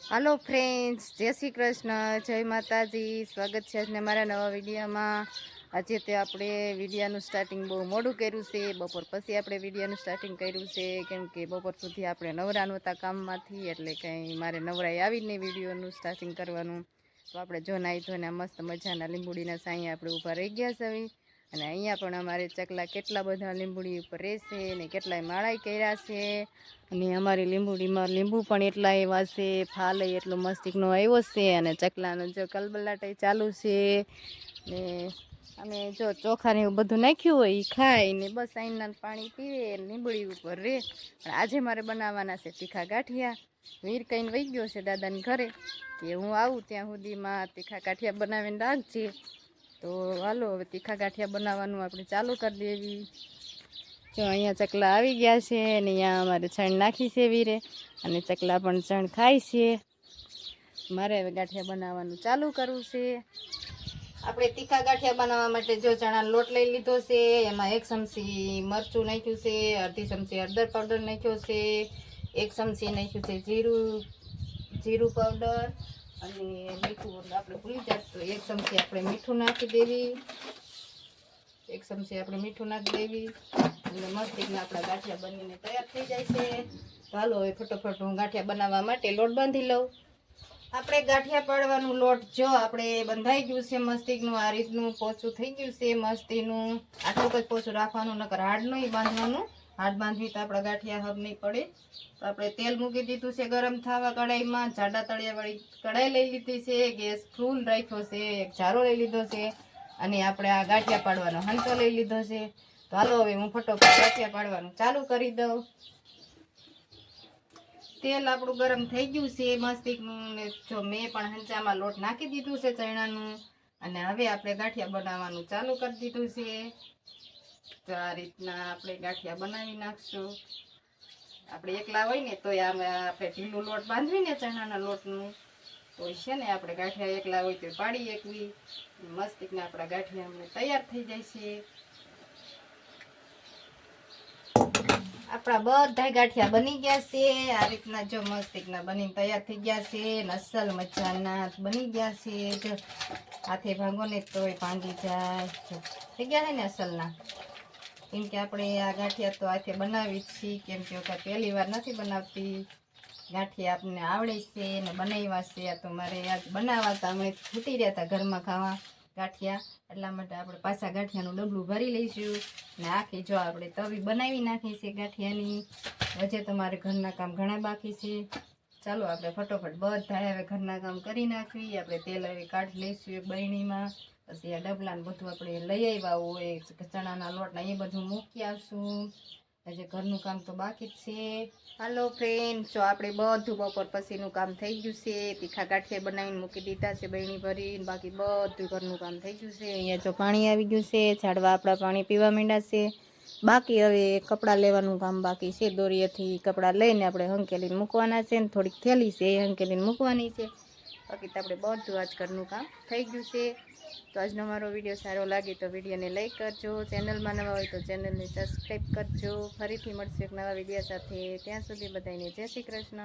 હાલો friends, જય શ્રી કૃષ્ણ, જય માતાજી. સ્વાગત છે આજને મારા નવા વિડીયોમાં. આજે તે આપણે વિડીયોનું સ્ટાર્ટિંગ બહુ મોડું કર્યું છે. બપોર પછી આપણે વિડીયોનું સ્ટાર્ટિંગ કર્યું છે, કેમ કે બપોર સુધી આપણે નવરા નહોતા કામમાંથી, એટલે કંઈ મારે નવરાઈ આવીને વિડીયોનું સ્ટાર્ટિંગ કરવાનું. તો આપણે જો નાહી ધોઈને મસ્ત મજાના લીંબુડીના સાંઈ આપણે ઊભા રહી ગયા છે. અને અહીંયા પણ અમારે ચકલા કેટલા બધા લીંબુડી ઉપર રહેશે ને કેટલાય માળાઈ કર્યા છે. અને અમારી લીંબુડીમાં લીંબુ પણ એટલા એવા છે, ફાલે એટલો મસ્તીકનો આવ્યો છે. અને ચકલાનો જો કલબલાટાઈ ચાલુ છે. ને અમે જો ચોખાને એવું બધું નાખ્યું હોય એ ખાય ને બસ આઈના પાણી પીવે લીંબુડી ઉપર રે. પણ આજે મારે બનાવવાના છે તીખા ગાંઠિયા. વીર કહીને વહી ગયો છે દાદાને ઘરે કે હું આવું ત્યાં સુધીમાં તીખા ગાંઠિયા બનાવીને રાખજે. તો હાલો હવે તીખા ગાંઠિયા બનાવવાનું આપણે ચાલુ કરી દેવી. જો અહીંયા ચકલા આવી ગયા છે અને અહીંયા અમારે ચણ નાખી છે વીરે, અને ચકલા પણ ચણ ખાય છે. મારે હવે ગાંઠિયા બનાવવાનું ચાલુ કરવું છે. આપણે તીખા ગાંઠિયા બનાવવા માટે જો ચણાનો લોટ લઈ લીધો છે, એમાં 1 ચમચી મરચું નાખ્યું છે, અડધી ચમચી હળદર પાવડર નાખ્યો છે, 1 ચમચી નાખ્યું છે જીરું પાવડર, અને મીઠું આપણે ભૂલી જાય તો 1 ચમચી આપણે મીઠું નાખી દેવી. 1 ચમચી આપણે મીઠું નાખી દેવી અને મસ્તીના આપણા ગાંઠિયા બનીને તૈયાર થઈ જાય છે. તો હાલો હવે ફટોફટ હું ગાંઠિયા બનાવવા માટે લોટ બાંધી લઉં. આપણે ગાંઠિયા પાડવાનું લોટ જો આપણે બંધાઈ ગયું છે મસ્તીનું, આ રીતનું પોચું થઈ ગયું છે મસ્તીનું. આટલું કંઈ પોચું રાખવાનું, નકર હાડ નહીં બાંધવાનું. હાડ બાંધવી તો આપણા ગાંઠિયા હબ નહીં પડે. તો આપણે તેલ મૂકી દીધું છે ગરમ થવા કઢાઈમાં. જાડા તળિયાવાળી કઢાઈ લઈ લીધી છે, ગેસ ફૂલ રાખ્યો છે, એક જારો લઈ લીધો છે, અને આપણે આ ગાંઠિયા પાડવાનો હંચો લઈ લીધો છે. તો હાલો હવે હું ફટોફટ ગાંઠિયા પાડવાનું ચાલુ કરી દઉં. તેલ આપણું ગરમ થઈ ગયું છે મસ્તીનું, ને જો મેં પણ હંચામાં લોટ નાખી દીધું છે ચણાનું, અને હવે આપણે ગાંઠિયા બનાવવાનું ચાલુ કરી દીધું છે. તો આ રીતના આપણે ગાંઠિયા બનાવી નાખશું. આપણે એકલા હોય ને તોય આમાં આપણે ઢીલું લોટ બાંધવી ને ચણાના લોટનું તો છે ને આપણે ગાંઠિયા એકલા હોય તો પાડી એકવી મસ્તીના આપણા ગાંઠિયા અમને તૈયાર થઈ જાય છે. આપણા બધા ગાંઠિયા બની ગયા છે. આ રીતના જો મસ્તીના બનીને તૈયાર થઈ ગયા છે. અસલ મજાના બની ગયા છે. જો હાથે ભાંગો ને તોય ભાંગી જાય. થઈ ગયા છે ને અસલના. કેમ કે આપણે આ ગાંઠિયા તો હાથે બનાવી જ છીએ, કેમ કે વખત પહેલી વાર નથી બનાવતી. ગાંઠિયા આપણને આવડે છે ને બનાવ્યા છે. આ તો મારે આજ બનાવવા હતા, અમે છૂટી રહ્યા હતા ઘરમાં ખાવા ગાંઠિયા, એટલા માટે આપણે પાછા ગાંઠિયાનું ડબલું ભરી લઈશું. ને આખી જો આપણે તવી બનાવી નાખી છે ગાંઠિયાની. હજે તો મારે ઘરના કામ ઘણા બાકી છે. ચાલો આપણે ફટોફટ બધા હવે ઘરના કામ કરી નાખવી. આપણે તેલ હવે કાઢી લઈશું એક બરણીમાં. પછી આ ડબલા ને બધું આપણે લઈ આવ્યા હોય ચણાના લોટના એ બધું મૂકી આવશું. હજી ઘરનું કામ તો બાકી જ છે. હાલો ફ્રેન્ડ, જો આપણે બધું બપોર પછીનું કામ થઈ ગયું છે. તીખા ગાંઠિયા બનાવીને મૂકી દીધા છે બરણી ભરીને. બાકી બધું ઘરનું કામ થઈ ગયું છે. અહીંયા જો પાણી આવી ગયું છે, ઝાડવા આપણા પાણી પીવા માંડ્યા છે. બાકી હવે કપડાં લેવાનું કામ બાકી છે. દોરીએથી કપડાં લઈને આપણે હંકેલીને મૂકવાના છે, ને થોડીક થેલી છે એ હંકેલીને મૂકવાની છે. બાકી તો આપણે બધું આજ ઘરનું કામ થઈ ગયું છે. તો આજનો મારો વિડીયો સારો લાગે તો વિડીયોને લાઈક કરજો. ચેનલમાં નવા હોય તો ચેનલને સબસ્ક્રાઈબ કરજો. ફરીથી મળશે એક નવા વિડીયો સાથે. ત્યાં સુધી બધાને જય શ્રી કૃષ્ણ.